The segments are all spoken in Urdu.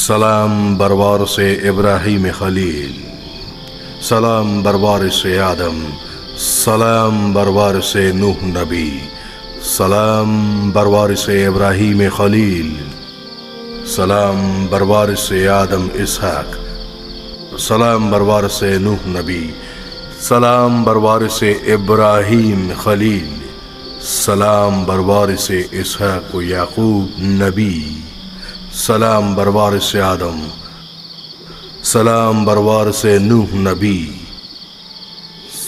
سلام بر وارث ابراہیم خلیل، سلام بر وارث آدم، سلام بر وارث نوح نبی، سلام بر وارث ابراہیم خلیل، سلام بر وارث آدم اسحاق، سلام بر وارث نوح نبی، سلام بر وارث ابراہیم خلیل، سلام بر وارث اسحاق و یعقوب نبی، سلام بر وارث آدم، سلام بر وارث نوح نبی،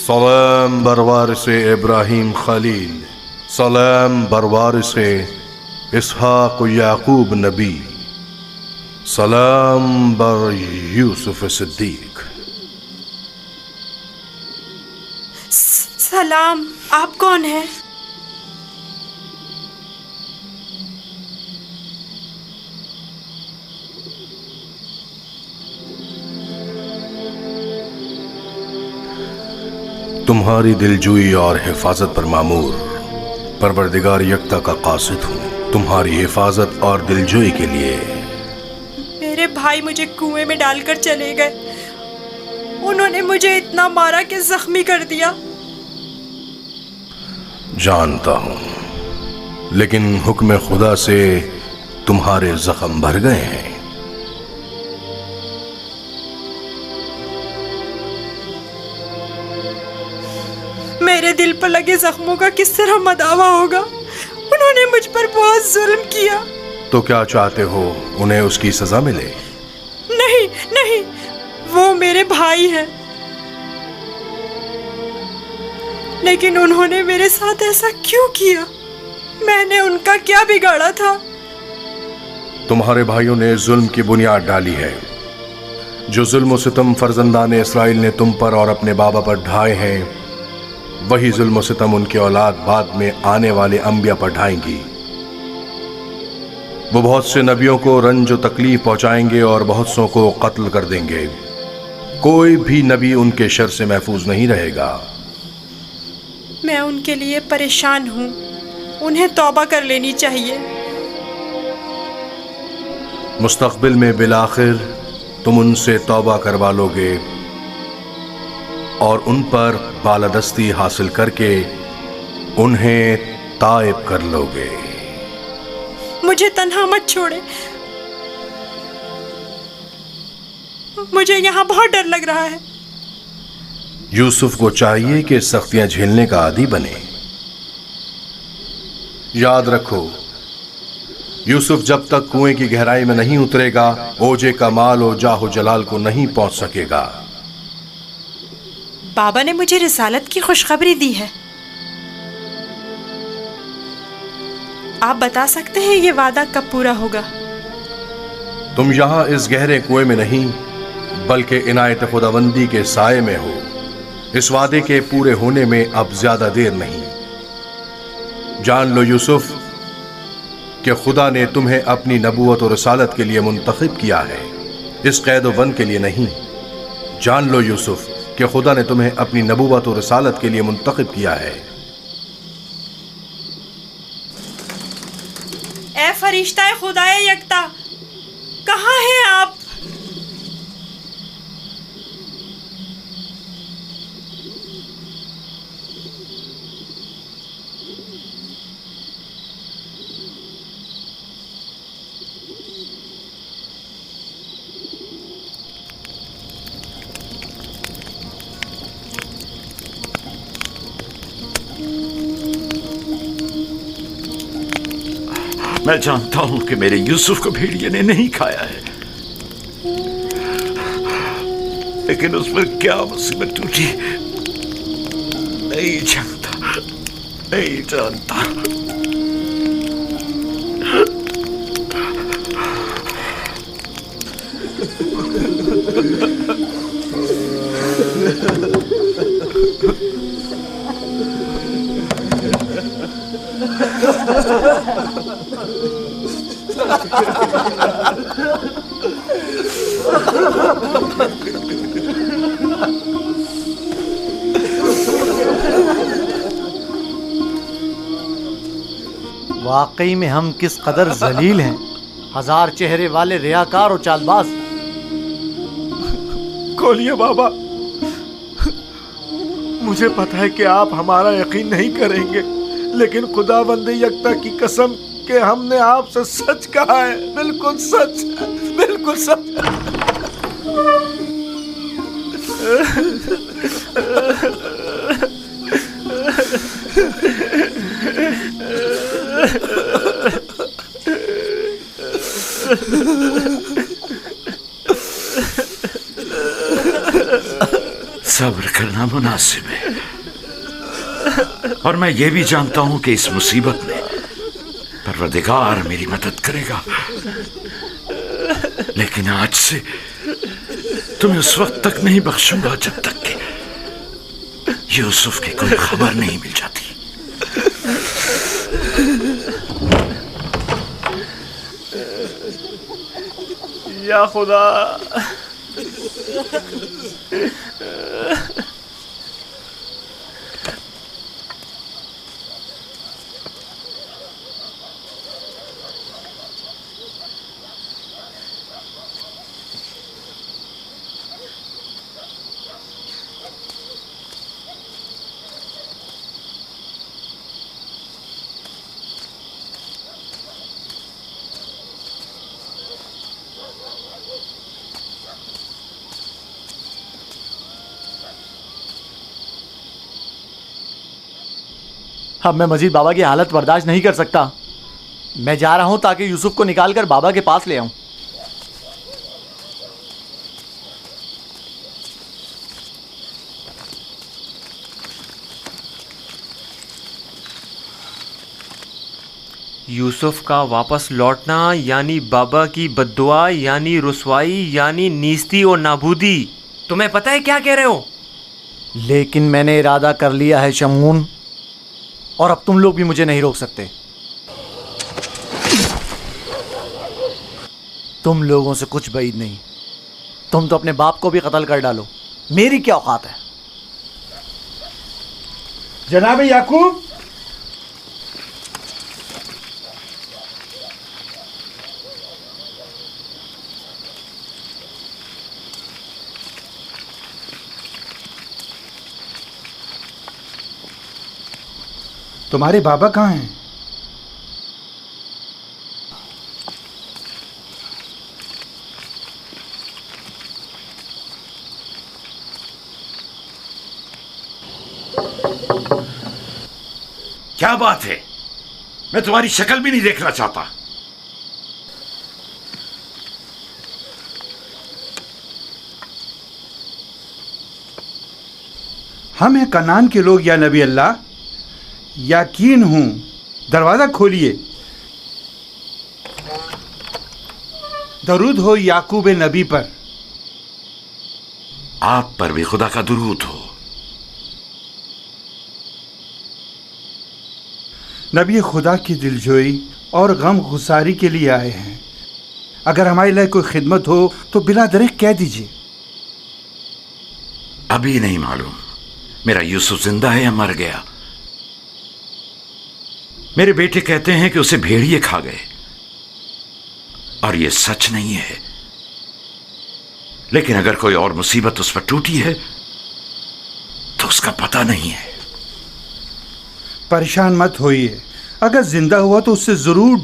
سلام بر وارث ابراہیم خلیل، سلام بر وارث اسحاق و یعقوب نبی، سلام بر یوسف صدیق۔ سلام، آپ کون ہیں؟ تمہاری دلجوئی اور حفاظت پر مامور پروردگار یکتا کا قاصد ہوں۔ تمہاری حفاظت اور دلجوئی کے لیے میرے بھائی مجھے کنویں میں ڈال کر چلے گئے، انہوں نے مجھے اتنا مارا کہ زخمی کر دیا۔ جانتا ہوں، لیکن حکم خدا سے تمہارے زخم بھر گئے ہیں۔ میرے دل پر لگے زخموں کا کس طرح مداوا ہوگا؟ انہوں نے مجھ پر بہت ظلم کیا۔ تو کیا چاہتے ہو انہیں اس کی سزا ملے؟ نہیں نہیں، وہ میرے بھائی ہیں، لیکن انہوں نے میرے ساتھ ایسا کیوں کیا؟ میں نے ان کا کیا بگاڑا تھا؟ تمہارے بھائیوں نے ظلم کی بنیاد ڈالی ہے۔ جو ظلم و ستم فرزندان اسرائیل نے تم پر اور اپنے بابا پر ڈھائے ہیں، وہی ظلم و ستم ان کی اولاد بعد میں آنے والے انبیاء پر ڈھائیں گی۔ وہ بہت سے نبیوں کو رنج و تکلیف پہنچائیں گے اور بہت سوں کو قتل کر دیں گے۔ کوئی بھی نبی ان کے شر سے محفوظ نہیں رہے گا۔ میں ان کے لیے پریشان ہوں، انہیں توبہ کر لینی چاہیے۔ مستقبل میں بالآخر تم ان سے توبہ کروا لو گے اور ان پر بالادستی حاصل کر کے انہیں تائب کر لو گے۔ مجھے تنہا مت چھوڑے، مجھے یہاں بہت ڈر لگ رہا ہے۔ یوسف کو چاہیے کہ سختیاں جھیلنے کا عادی بنے۔ یاد رکھو، یوسف جب تک کنویں کی گہرائی میں نہیں اترے گا، اوجے کا مال و جاہ و جلال کو نہیں پہنچ سکے گا۔ بابا نے مجھے رسالت کی خوشخبری دی ہے۔ آپ بتا سکتے ہیں یہ وعدہ کب پورا ہوگا؟ تم یہاں اس گہرے کنویں میں نہیں بلکہ عنایت خداوندی کے سائے میں ہو۔ اس وعدے کے پورے ہونے میں اب زیادہ دیر نہیں۔ جان لو یوسف کہ خدا نے تمہیں اپنی نبوت اور رسالت کے لیے منتخب کیا ہے، اس قید و بند کے لیے نہیں۔ جان لو یوسف کہ خدا نے تمہیں اپنی نبوت اور رسالت کے لیے منتخب کیا ہے۔ اے فرشتہ خدائے یکتا، کہاں ہیں آپ؟ میں جانتا ہوں کہ میرے یوسف کو بھیڑیے نے نہیں کھایا ہے، لیکن اس پر کیا مصیبت ٹوٹی نہیں جانتا۔ واقعی میں ہم کس قدر ذلیل ہیں۔ 1000 چہرے والے ریاکار اور چال باز. کھولیے بابا. مجھے پتا ہے کہ آپ ہمارا یقین نہیں کریں گے، لیکن خدا بند یکتا کی قسم کہ ہم نے آپ سے سچ کہا ہے. بالکل سچ، بالکل سچ. صبر کرنا مناسب ہے، اور میں یہ بھی جانتا ہوں کہ اس مصیبت میں پروردگار میری مدد کرے گا. لیکن آج سے تمہیں اس وقت تک نہیں بخشوں گا جب تک کہ یوسف کی کوئی خبر نہیں مل جاتی. یا خدا. اب میں مزید بابا کی حالت برداشت نہیں کر سکتا. میں جا رہا ہوں تاکہ یوسف کو نکال کر بابا کے پاس لے آؤں. یوسف کا واپس لوٹنا یعنی بابا کی بددعا، یعنی رسوائی، یعنی نیستی اور نابودی. تمہیں پتہ ہے کیا کہہ رہے ہو؟ لیکن میں نے ارادہ کر لیا ہے شمعون، اور اب تم لوگ بھی مجھے نہیں روک سکتے. تم لوگوں سے کچھ بعید نہیں. تم تو اپنے باپ کو بھی قتل کر ڈالو، میری کیا اوقات ہے؟ جناب یعقوب، تمہارے بابا کہاں ہیں؟ کیا بات ہے؟ میں تمہاری شکل بھی نہیں دیکھنا چاہتا. ہم ہیں کنعان کے لوگ یا نبی اللہ. یقین ہوں، دروازہ کھولیے. درود ہو یعقوب نبی پر. آپ پر بھی خدا کا درود ہو. نبی خدا کی دلجوئی اور غم گساری کے لیے آئے ہیں. اگر ہمارے لیے کوئی خدمت ہو تو بلا درخت کہہ دیجیے. ابھی نہیں معلوم میرا یوسف زندہ ہے یا مر گیا. میرے بیٹے کہتے ہیں کہ اسے بھیڑیے کھا گئے، اور یہ سچ نہیں ہے. لیکن اگر کوئی اور مصیبت اس پر ٹوٹی ہے تو اس کا پتہ نہیں ہے. پریشان مت ہوئیے، اگر زندہ ہوا تو اس سے ضرور